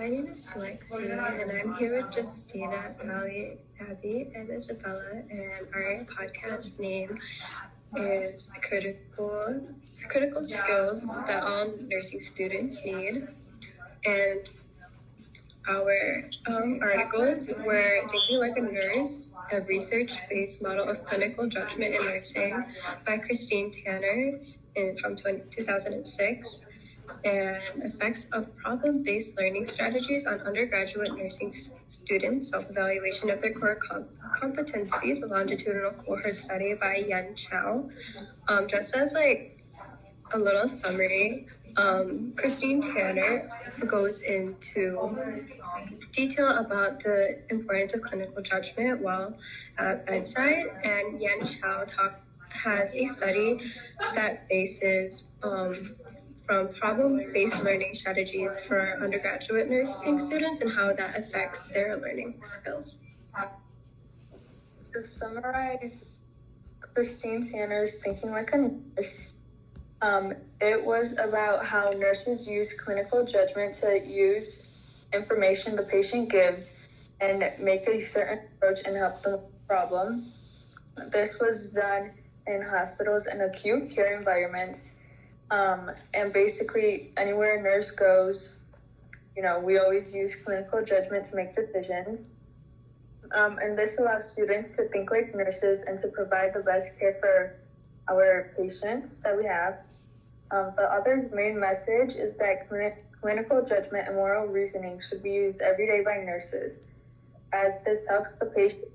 My name is Lexi, and I'm here with Justina, Ali, Abby, and Isabella. And our podcast name is Critical Skills That All Nursing Students Need. And our articles were Thinking Like a Nurse, a research-based model of clinical judgment in nursing by Christine Tanner from 2006. And effects of problem-based learning strategies on undergraduate nursing students, self-evaluation of their core competencies, a longitudinal cohort study by Yen Chow. Just as like a little summary, Christine Tanner goes into detail about the importance of clinical judgment while at bedside, and Yen Chow has a study that bases from problem-based learning strategies for undergraduate nursing students and how that affects their learning skills. To summarize Christine Tanner's Thinking Like a Nurse, it was about how nurses use clinical judgment to use information the patient gives and make a certain approach and help them with the problem. This was done in hospitals and acute care environments. And basically, anywhere a nurse goes, we always use clinical judgment to make decisions. And this allows students to think like nurses and to provide the best care for our patients that we have. The author's main message is that clinical judgment and moral reasoning should be used every day by nurses, as this helps the patient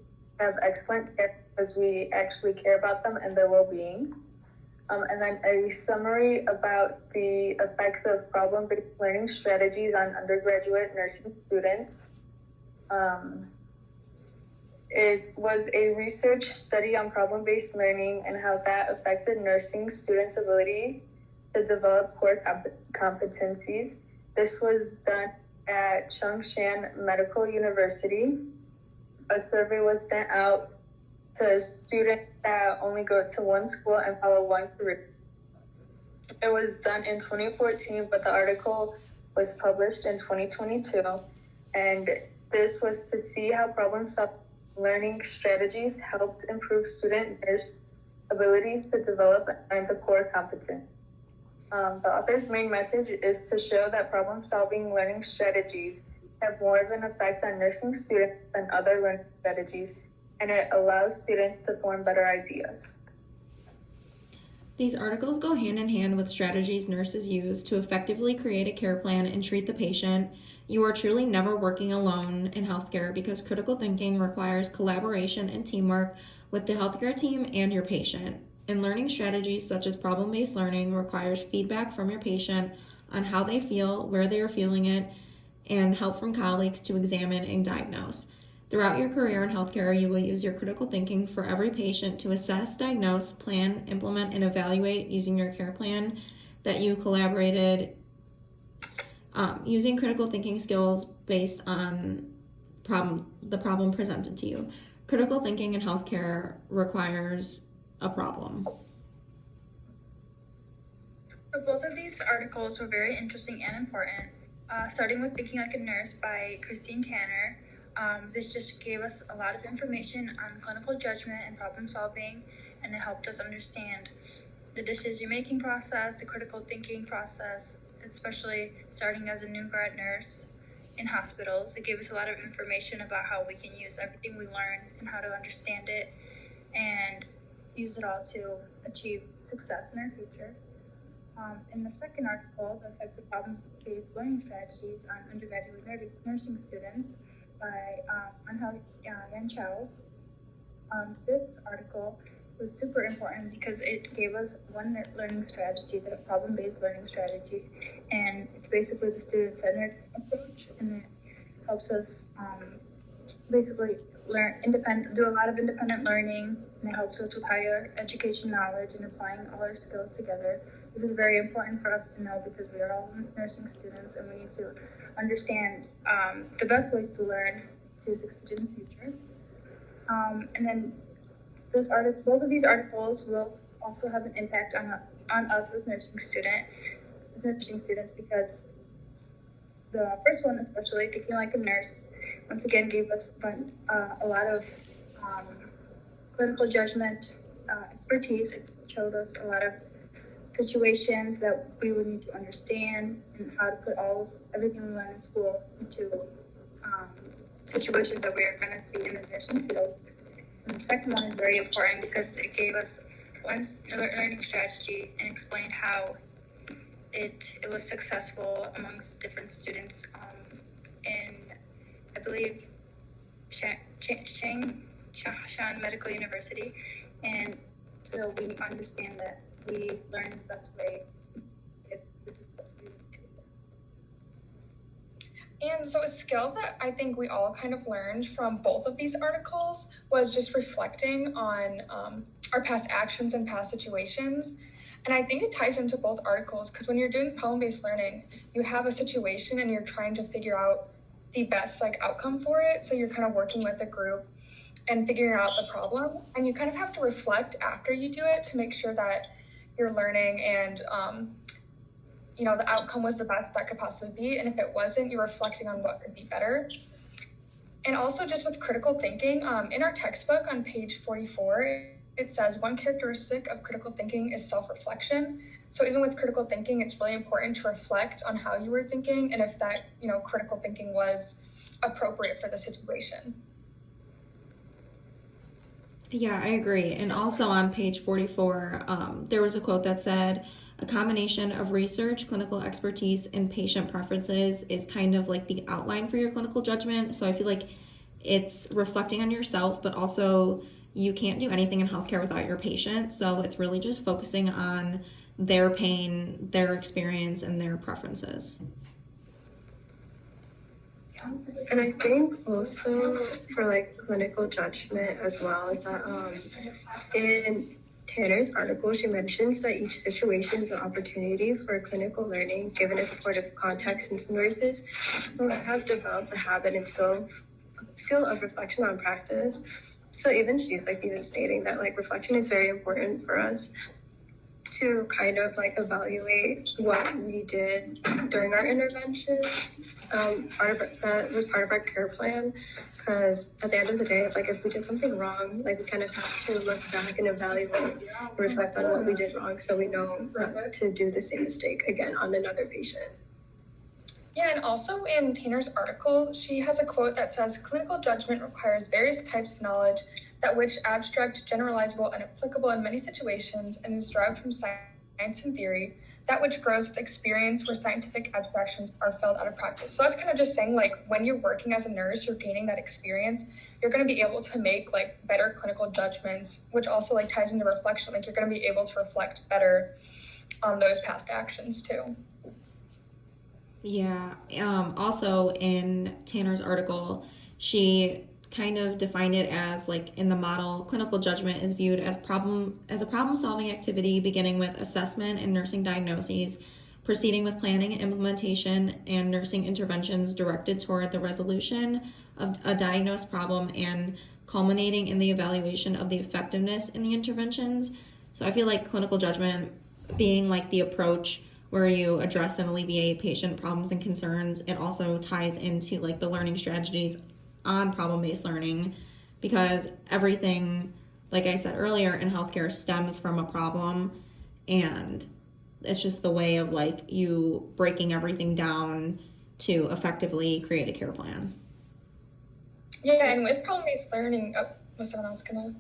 have excellent care because we actually care about them and their well-being. And then a summary about the effects of problem-based learning strategies on undergraduate nursing students. It was a research study on problem-based learning and how that affected nursing students' ability to develop core competencies. This was done at Chung-Shan Medical University. A survey was sent out to students that only go to one school and follow one career. It was done in 2014, but the article was published in 2022. And this was to see how problem-solving learning strategies helped improve student nurse abilities to develop and learn the core competence. The author's main message is to show that problem-solving learning strategies have more of an effect on nursing students than other learning strategies, and it allows students to form better ideas. These articles go hand in hand with strategies nurses use to effectively create a care plan and treat the patient. You are truly never working alone in healthcare because critical thinking requires collaboration and teamwork with the healthcare team and your patient. And learning strategies such as problem-based learning requires feedback from your patient on how they feel, where they are feeling it, and help from colleagues to examine and diagnose. Throughout your career in healthcare, you will use your critical thinking for every patient to assess, diagnose, plan, implement, and evaluate using your care plan that you collaborated, using critical thinking skills based on the problem presented to you. Critical thinking in healthcare requires a problem. So both of these articles were very interesting and important. Starting with Thinking Like a Nurse by Christine Tanner. This just gave us a lot of information on clinical judgment and problem solving, and it helped us understand the decision-making process, the critical thinking process, especially starting as a new grad nurse in hospitals. It gave us a lot of information about how we can use everything we learn and how to understand it and use it all to achieve success in our future. In the second article, The Effects of Problem-Based Learning Strategies on Undergraduate Nursing Students by Anhel Yen Chow. This article was super important because it gave us one learning strategy, the problem-based learning strategy, and it's basically the student-centered approach, and it helps us basically do a lot of independent learning, and it helps us with higher education knowledge and applying all our skills together. This is very important for us to know because we are all nursing students and we need to understand the best ways to learn to succeed in the future. And then both of these articles will also have an impact on us as nursing students because the first one, especially thinking like a nurse, once again gave us a lot of clinical judgment expertise. It showed us a lot of situations that we would need to understand and how to put everything we learn in school into situations that we are going to see in the nursing field. And the second one is very important because it gave us one learning strategy and explained how it was successful amongst different students in, I believe, Shan Medical University. And so we understand that we learn the best way if this is supposed to be. And so a skill that I think we all kind of learned from both of these articles was just reflecting on our past actions and past situations. And I think it ties into both articles because when you're doing problem-based learning, you have a situation and you're trying to figure out the best outcome for it. So you're kind of working with a group and figuring out the problem. And you kind of have to reflect after you do it to make sure that you're learning and the outcome was the best that could possibly be. And if it wasn't, you're reflecting on what could be better. And also just with critical thinking, in our textbook on page 44, it says one characteristic of critical thinking is self-reflection. So even with critical thinking, it's really important to reflect on how you were thinking and if that, critical thinking was appropriate for the situation. Yeah, I agree. And also on page 44, there was a quote that said, a combination of research, clinical expertise, and patient preferences is kind of like the outline for your clinical judgment. So I feel like it's reflecting on yourself, but also you can't do anything in healthcare without your patient. So it's really just focusing on their pain, their experience, and their preferences. And I think also for clinical judgment as well is that in Tanner's article, she mentions that each situation is an opportunity for clinical learning given a supportive context, since nurses who have developed a habit and skill of reflection on practice. So even she's even stating that reflection is very important for us to kind of evaluate what we did during our interventions. That was part of our care plan, because at the end of the day, if we did something wrong, we kind of have to look back and evaluate and reflect on what we did wrong so we know not to do the same mistake again on another patient. Yeah, and also in Tanner's article, she has a quote that says, clinical judgment requires various types of knowledge that which abstract, generalizable, and applicable in many situations and is derived from science and theory, that which grows with experience where scientific abstractions are filled out of practice. So that's kind of just saying when you're working as a nurse, you're gaining that experience, you're going to be able to make better clinical judgments, which also ties into reflection. You're going to be able to reflect better on those past actions too. Yeah. Also in Tanner's article, she kind of defined it as in the model, clinical judgment is viewed as a problem-solving activity beginning with assessment and nursing diagnoses, proceeding with planning and implementation and nursing interventions directed toward the resolution of a diagnosed problem and culminating in the evaluation of the effectiveness in the interventions. So I feel like clinical judgment being the approach where you address and alleviate patient problems and concerns, it also ties into the learning strategies on problem-based learning, because everything, like I said earlier, in healthcare stems from a problem, and it's just the way of you breaking everything down to effectively create a care plan. Yeah, and with problem-based learning, was someone else gonna?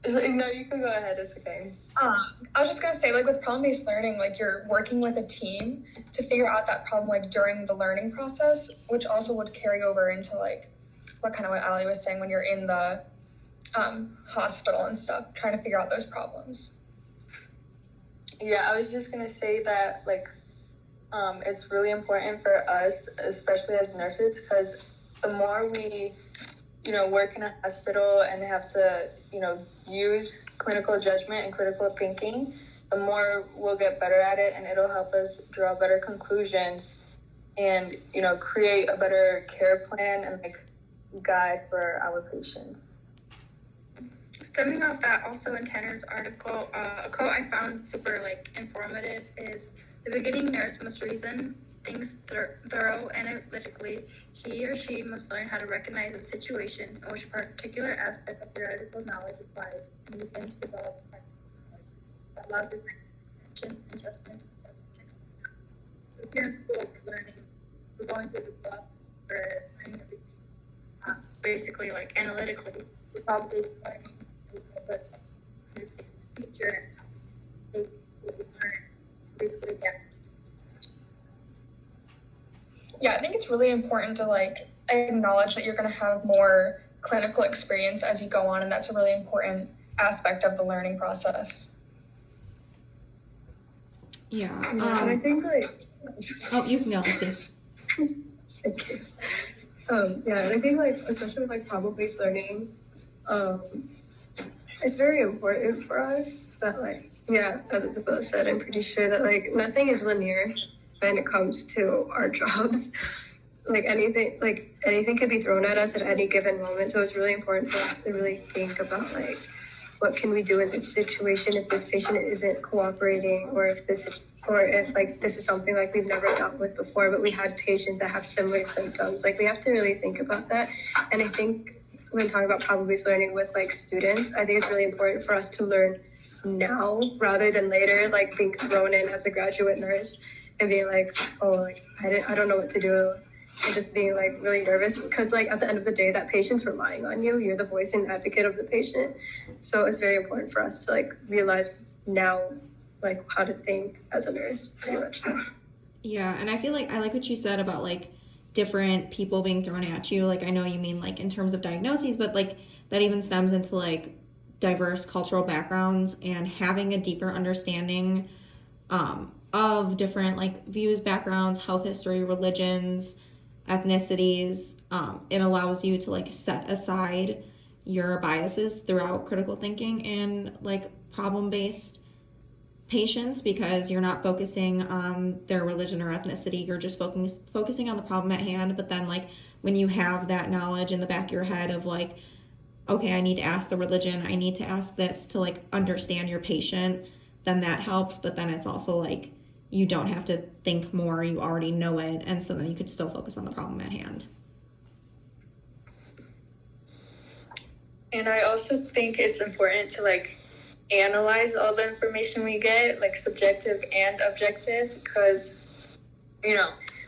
No, you can go ahead. It's okay. I was just gonna say, with problem-based learning, you're working with a team to figure out that problem, during the learning process, which also would carry over into what Allie was saying when you're in the hospital and stuff, trying to figure out those problems. Yeah, I was just gonna say that it's really important for us, especially as nurses, because the more we work in a hospital and have to, use clinical judgment and critical thinking, the more we'll get better at it, and it'll help us draw better conclusions and, create a better care plan and guide for our patients. Stemming off that, also in Tanner's article, a quote I found super informative is, the beginning nurse must reason things thorough analytically, he or she must learn how to recognize a situation in which a particular aspect of theoretical knowledge applies and begin to develop a practical knowledge that allows for extensions and adjustments. If you're in school, we're learning, we're going through the book, we're learning everything, basically like analytically. We're probably learning to help us understand the future and how we learn basically adapt. Yeah, I think it's really important to like acknowledge that you're going to have more clinical experience as you go on, and that's a really important aspect of the learning process. Yeah. And I think like Oh, you can go, Lucy. thank you. Yeah, and I think like especially with like problem-based learning, it's very important for us that like as Isabella said, I'm pretty sure that like nothing is linear when it comes to our jobs. Like anything could be thrown at us at any given moment. So it's really important for us to really think about like what can we do in this situation if this patient isn't cooperating, or if like this is something like we've never dealt with before, but we had patients that have similar symptoms. Like we have to really think about that. And I think when talking about problem-based learning with like students, I think it's really important for us to learn now rather than later, like being thrown in as a graduate nurse and being like, oh, like I don't know what to do, and just being like really nervous because like at the end of the day, that patient's relying on you. You're the voice and advocate of the patient. So it's very important for us to like realize now like how to think as a nurse, pretty much. Yeah, and I feel like I like what you said about like different people being thrown at you. Like I know you mean like in terms of diagnoses, but like that even stems into like diverse cultural backgrounds and having a deeper understanding of different like views, backgrounds, health history, religions, ethnicities. It allows you to like set aside your biases throughout critical thinking and like problem-based patients, because you're not focusing on their religion or ethnicity. You're just focusing on the problem at hand. But then like when you have that knowledge in the back of your head of like, okay, I need to ask the religion, I need to ask this to like understand your patient, then that helps. But then it's also like you don't have to think more, you already know it, and so then you could still focus on the problem at hand. And I also think it's important to like analyze all the information we get, like subjective and objective, because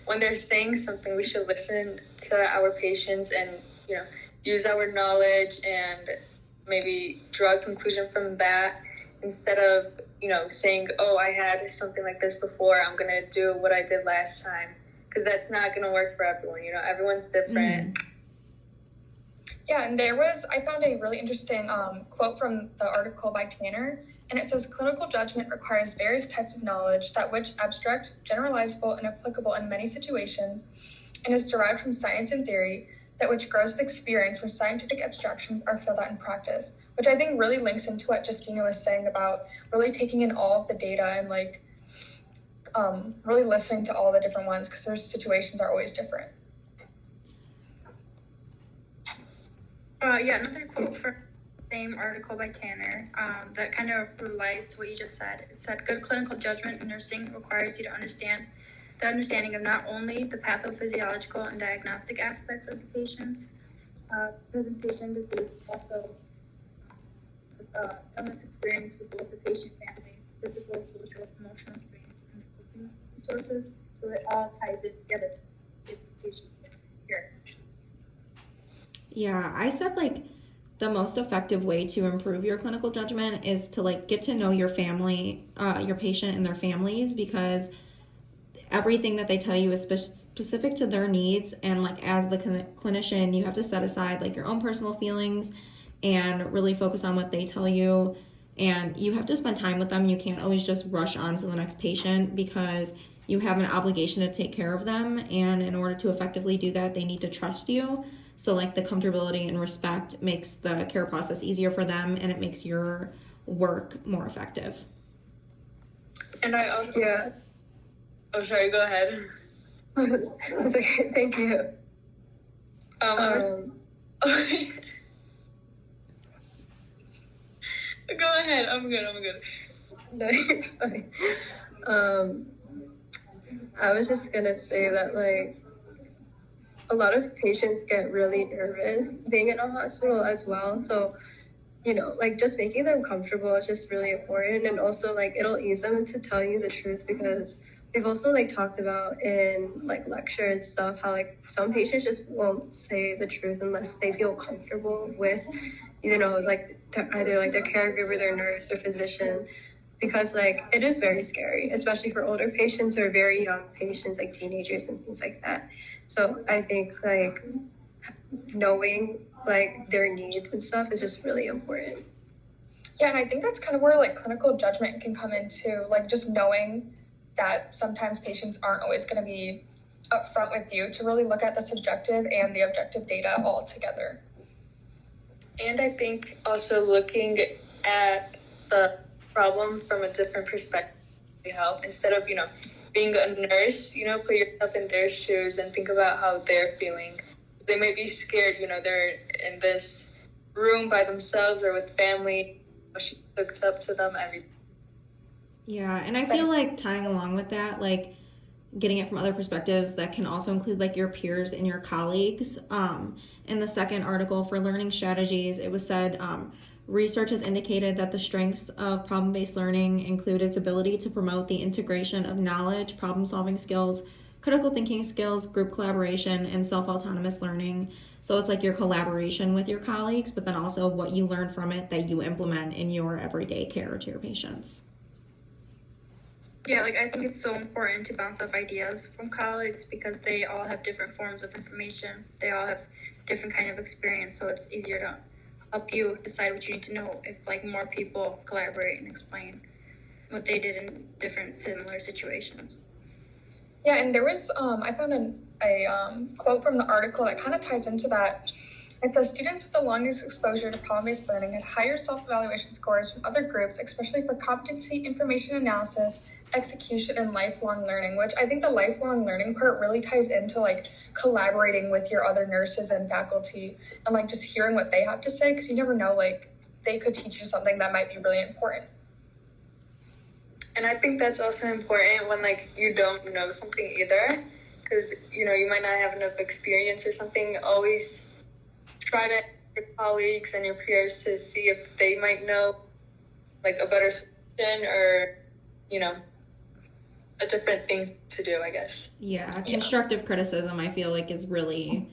when they're saying something, we should listen to our patients and use our knowledge and maybe draw a conclusion from that, instead of saying, oh, I had something like this before, I'm gonna do what I did last time, because that's not gonna work for everyone. Everyone's different. Yeah, and I found a really interesting quote from the article by Tanner, and it says, clinical judgment requires various types of knowledge, that which abstract, generalizable, and applicable in many situations, and is derived from science and theory, that which grows with experience, where scientific abstractions are filled out in practice, which I think really links into what Justina was saying about really taking in all of the data and like really listening to all the different ones, because their situations are always different. Another quote from the same article by Tanner that kind of relies to what you just said. It said, good clinical judgment in nursing requires you to understand the understanding of not only the pathophysiological and diagnostic aspects of the patient's presentation disease, but also illness experience with both the patient family, physical, social, emotional experience, and coping resources. So it all ties it together to get the patient care. Yeah, I said like the most effective way to improve your clinical judgment is to like get to know your family, your patient and their families, because everything that they tell you is specific to their needs. And like as the clinician, you have to set aside like your own personal feelings and really focus on what they tell you. And you have to spend time with them. You can't always just rush on to the next patient, because you have an obligation to take care of them. And in order to effectively do that, they need to trust you. So like the comfortability and respect makes the care process easier for them, and it makes your work more effective. And I also Oh, sorry, go ahead. It's okay, thank you. Go ahead. I'm good. No, you're fine. I was just gonna say that like a lot of patients get really nervous being in a hospital as well. So, you know, like just making them comfortable is just really important. And also like it'll ease them to tell you the truth because we've also like talked about in like lecture and stuff how like some patients just won't say the truth unless they feel comfortable with, you know, like either like their caregiver, their nurse or physician. Because like it is very scary, especially for older patients or very young patients like teenagers and things like that. So I think like knowing like their needs and stuff is just really important. Yeah, and I think that's kind of where like clinical judgment can come into, like just knowing that sometimes patients aren't always going to be upfront with you to really look at the subjective and the objective data all together. And I think also looking at the problem from a different perspective really help. Instead of, being a nurse, put yourself in their shoes and think about how they're feeling. They may be scared, they're in this room by themselves or with family. She looks up to them every. Yeah, and I feel like tying along with that, like getting it from other perspectives, that can also include like your peers and your colleagues. In the second article for learning strategies, it was said research has indicated that the strengths of problem-based learning include its ability to promote the integration of knowledge, problem-solving skills, critical thinking skills, group collaboration, and self-autonomous learning. So it's like your collaboration with your colleagues, but then also what you learn from it that you implement in your everyday care to your patients. Yeah, like I think it's so important to bounce off ideas from colleagues because they all have different forms of information. They all have different kind of experience, so it's easier to help you decide what you need to know if like more people collaborate and explain what they did in different similar situations. Yeah, and there was I found a quote from the article that kind of ties into that. It says students with the longest exposure to problem-based learning had higher self-evaluation scores from other groups, especially for competency, information analysis, execution, and lifelong learning, which I think the lifelong learning part really ties into like collaborating with your other nurses and faculty and like just hearing what they have to say, because you never know, like they could teach you something that might be really important. And I think that's also important when like you don't know something either, because you might not have enough experience or something. Always try to ask your colleagues and your peers to see if they might know like a better solution or a different thing to do, I guess. Yeah, constructive criticism I feel like is really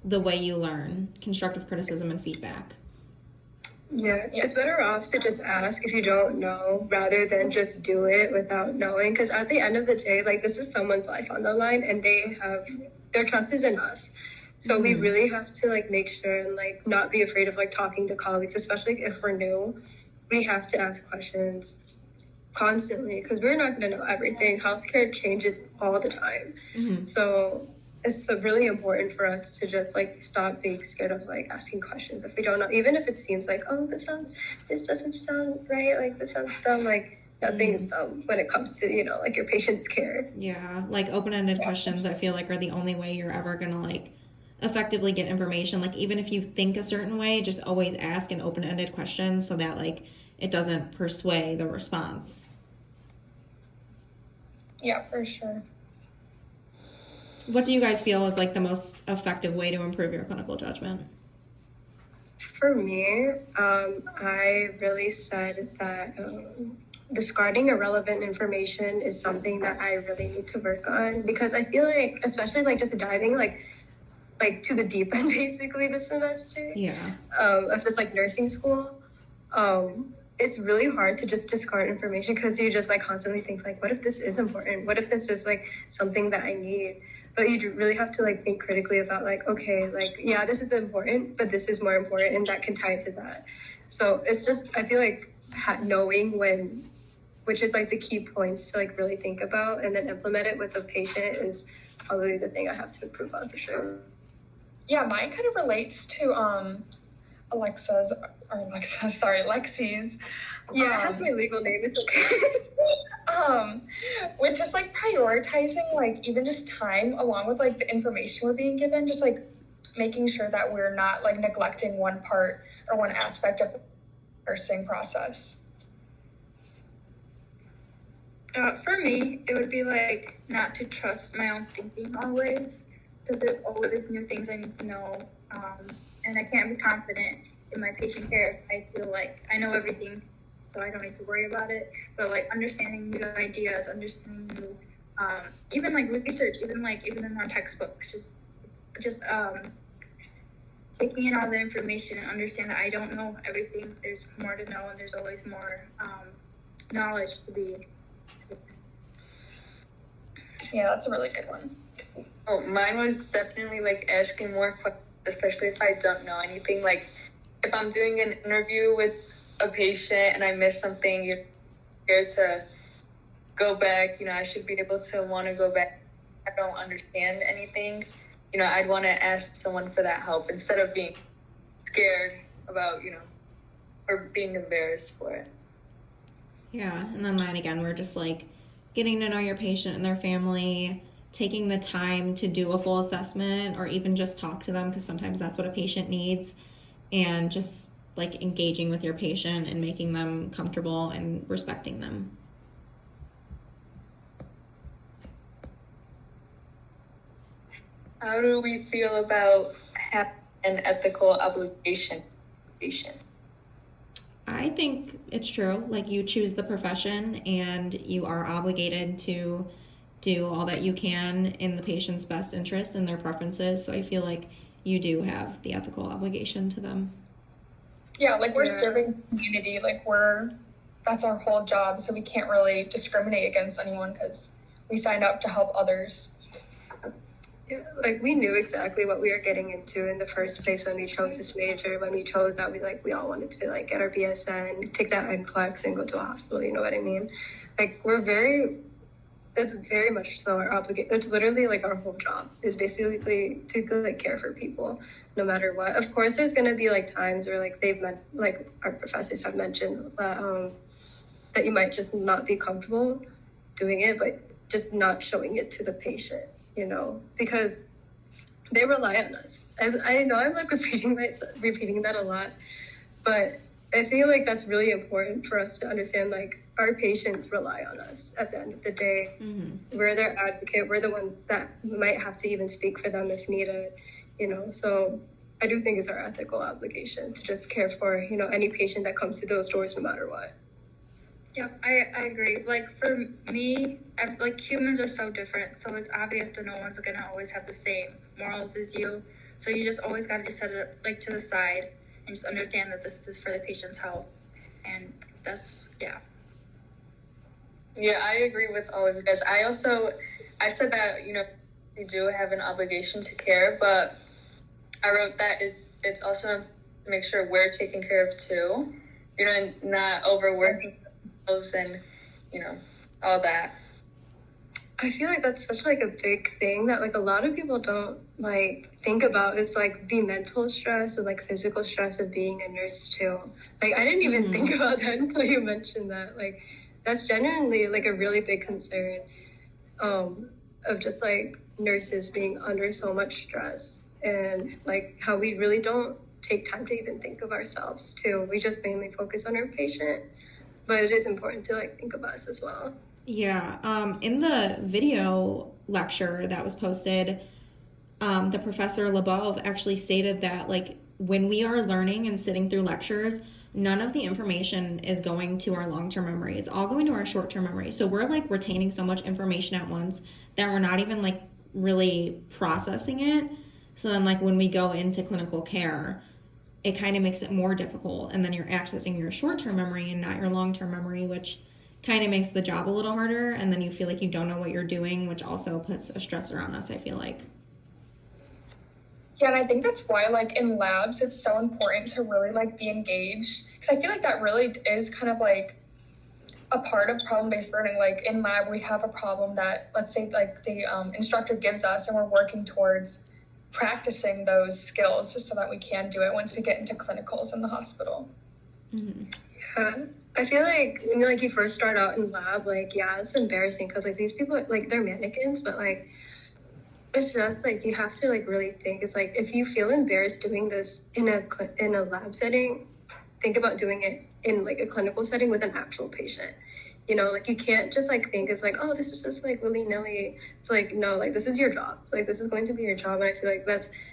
the way you learn. Constructive criticism and feedback. Yeah, it's better off to just ask if you don't know rather than just do it without knowing. Because at the end of the day, like this is someone's life on the line and they have their trust is in us. So we really have to like make sure and like not be afraid of like talking to colleagues, especially if we're new. We have to ask questions constantly because we're not going to know everything. Healthcare changes all the time. So it's so really important for us to just like stop being scared of like asking questions if we don't know, even if it seems like, oh, this doesn't sound right, like this sounds dumb. Like nothing is dumb when it comes to like your patient's care. Yeah, like open-ended questions I feel like are the only way you're ever gonna like effectively get information. Like even if you think a certain way, just always ask an open-ended question so that like it doesn't persuade the response. Yeah, for sure. What do you guys feel is like the most effective way to improve your clinical judgment? For me, I really said that discarding irrelevant information is something that I really need to work on because I feel like, especially like just diving like to the deep end basically this semester. Yeah. Of just like nursing school. It's really hard to just discard information because you just like constantly think like, what if this is important? What if this is like something that I need? But you really have to like think critically about like, okay, like, yeah, this is important, but this is more important and that can tie into that. So it's just, I feel like knowing when, which is like the key points to like really think about and then implement it with a patient is probably the thing I have to improve on for sure. Yeah, mine kind of relates to Lexi's. Yeah, it has my legal name. It's okay. With just like prioritizing like even just time along with like the information we're being given, just like making sure that we're not like neglecting one part or one aspect of the nursing process. For me, it would be like not to trust my own thinking always, because there's always new things I need to know, and I can't be confident in my patient care. I feel like I know everything, so I don't need to worry about it. But like understanding new ideas, understanding new, even like research, even in our textbooks, just taking in all the information and understand that I don't know everything. There's more to know, and there's always more knowledge to be. Yeah, that's a really good one. Oh, mine was definitely like asking more questions, especially if I don't know anything. Like if I'm doing an interview with a patient and I miss something, you're scared to go back. I should be able to want to go back. I don't understand anything. I'd want to ask someone for that help instead of being scared about, or being embarrassed for it. Yeah, and then mine again, we're just like getting to know your patient and their family, taking the time to do a full assessment or even just talk to them because sometimes that's what a patient needs, and just like engaging with your patient and making them comfortable and respecting them. How do we feel about having an ethical obligation to patients? I think it's true. Like you choose the profession and you are obligated to do all that you can in the patient's best interest and their preferences. So I feel like you do have the ethical obligation to them. Yeah, like we're serving the community, like that's our whole job. So we can't really discriminate against anyone because we signed up to help others. Yeah, like we knew exactly what we were getting into in the first place when we chose this major. When we chose that, we all wanted to like get our BSN, take that NCLEX, and go to a hospital. You know what I mean? Like that's very much so our obligation. It's literally like our whole job is basically to like care for people, no matter what. Of course, there's gonna be like times where like our professors have mentioned that you might just not be comfortable doing it, but just not showing it to the patient. Because they rely on us. As I know I'm like repeating that a lot, but I feel like that's really important for us to understand, like our patients rely on us at the end of the day. Mm-hmm. We're their advocate. We're the one that might have to even speak for them if needed, so I do think it's our ethical obligation to just care for, any patient that comes through those doors no matter what. Yep, I agree. Like for me, like humans are so different, so it's obvious that no one's gonna always have the same morals as you. So you just always gotta just set it like to the side and just understand that this is for the patient's health, and that's Yeah, I agree with all of you guys. I said that we do have an obligation to care, but I wrote that it's also to make sure we're taken care of too, and not overworking and all that. I feel like that's such like a big thing that like a lot of people don't like think about is like the mental stress and like physical stress of being a nurse too. Like I didn't even think about that until you mentioned that. Like that's genuinely like a really big concern of just like nurses being under so much stress, and like how we really don't take time to even think of ourselves too. We just mainly focus on our patient. But it is important to like think of us as well. Yeah. In the video lecture that was posted, the Professor Labov actually stated that like when we are learning and sitting through lectures, none of the information is going to our long-term memory. It's all going to our short-term memory. So we're like retaining so much information at once that we're not even like really processing it. So then like when we go into clinical care, it kind of makes it more difficult, and then you're accessing your short-term memory and not your long-term memory, which kind of makes the job a little harder, and then you feel like you don't know what you're doing, which also puts a stressor on us, I feel like. Yeah, and I think that's why like in labs it's so important to really like be engaged, because I feel like that really is kind of like a part of problem-based learning. Like in lab we have a problem that, let's say like the instructor gives us, and we're working towards practicing those skills so that we can do it once we get into clinicals in the hospital. Mm-hmm. Yeah, I feel like when you first start out in lab, like it's embarrassing because like these people like they're mannequins, but like it's just like you have to like really think. It's like if you feel embarrassed doing this in a lab setting, think about doing it in like a clinical setting with an actual patient. You know, like you can't just like think it's like, oh, this is just like willy-nilly. It's like, no, like this is your job. Like this is going to be your job. And I feel like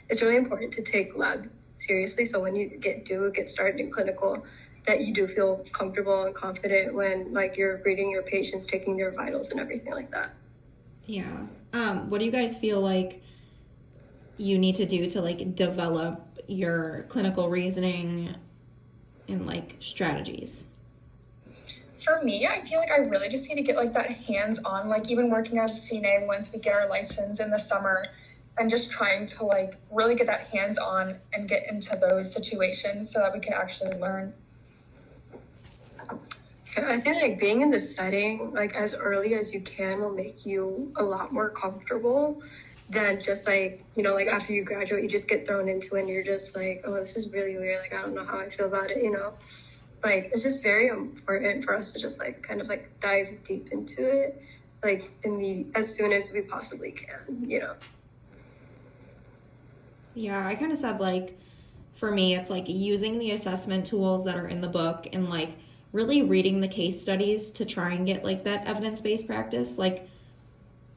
it's really important to take lab seriously. So when you get started in clinical, that you do feel comfortable and confident when like you're reading your patients, taking their vitals and everything like that. Yeah. What do you guys feel like you need to do to like develop your clinical reasoning and like strategies? For me, I feel like I really just need to get like that hands-on, like even working as a CNA once we get our license in the summer, and just trying to like really get that hands-on and get into those situations so that we can actually learn. I think like being in the setting like as early as you can will make you a lot more comfortable than just like, you know, like after you graduate, you just get thrown into it and you're just like, oh, this is really weird. Like, I don't know how I feel about it, you know? Like, it's just very important for us to just like kind of like dive deep into it, like as soon as we possibly can, you know? Yeah, I kind of said like, for me, it's like using the assessment tools that are in the book and like really reading the case studies to try and get like that evidence-based practice. Like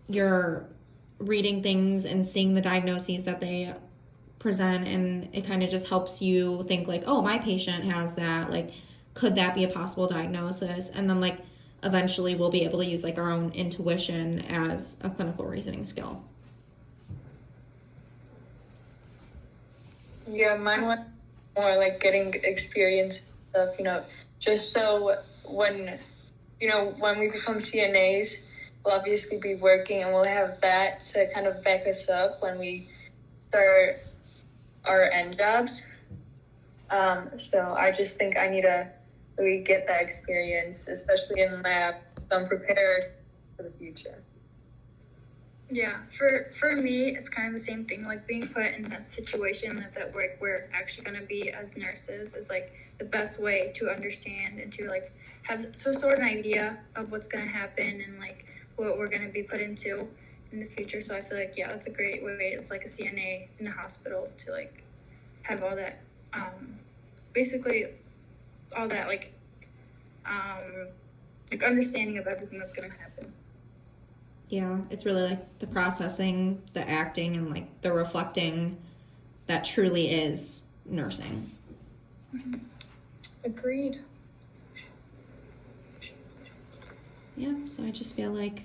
you're reading things and seeing the diagnoses that they present, and it kind of just helps you think like, oh, my patient has that, like could that be a possible diagnosis? And then like eventually we'll be able to use like our own intuition as a clinical reasoning skill. Yeah, mine was more like getting experience and stuff, you know, just so when we become CNAs, we'll obviously be working and we'll have that to kind of back us up when we start our end jobs. So I just think I need to really get that experience, especially in lab, so I'm prepared for the future. Yeah, for me, it's kind of the same thing. Like being put in that situation that we're actually gonna be as nurses is like the best way to understand and to like have some sort of an idea of what's gonna happen and like what we're gonna be put into in the future. So I feel like that's a great way as like a CNA in the hospital to like have all that, basically all that like understanding of everything that's gonna happen. Yeah, it's really like the processing, the acting, and like the reflecting that truly is nursing. Agreed. Yeah, so I just feel like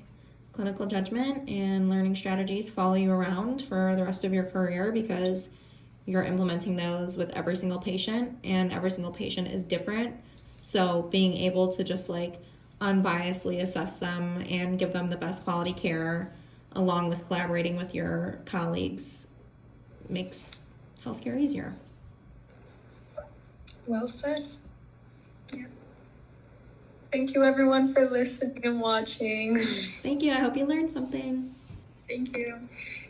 clinical judgment and learning strategies follow you around for the rest of your career because you're implementing those with every single patient, and every single patient is different. So being able to just like unbiasedly assess them and give them the best quality care, along with collaborating with your colleagues, makes healthcare easier. Well said. Yeah. Thank you everyone for listening and watching. Thank you. I hope you learned something. Thank you.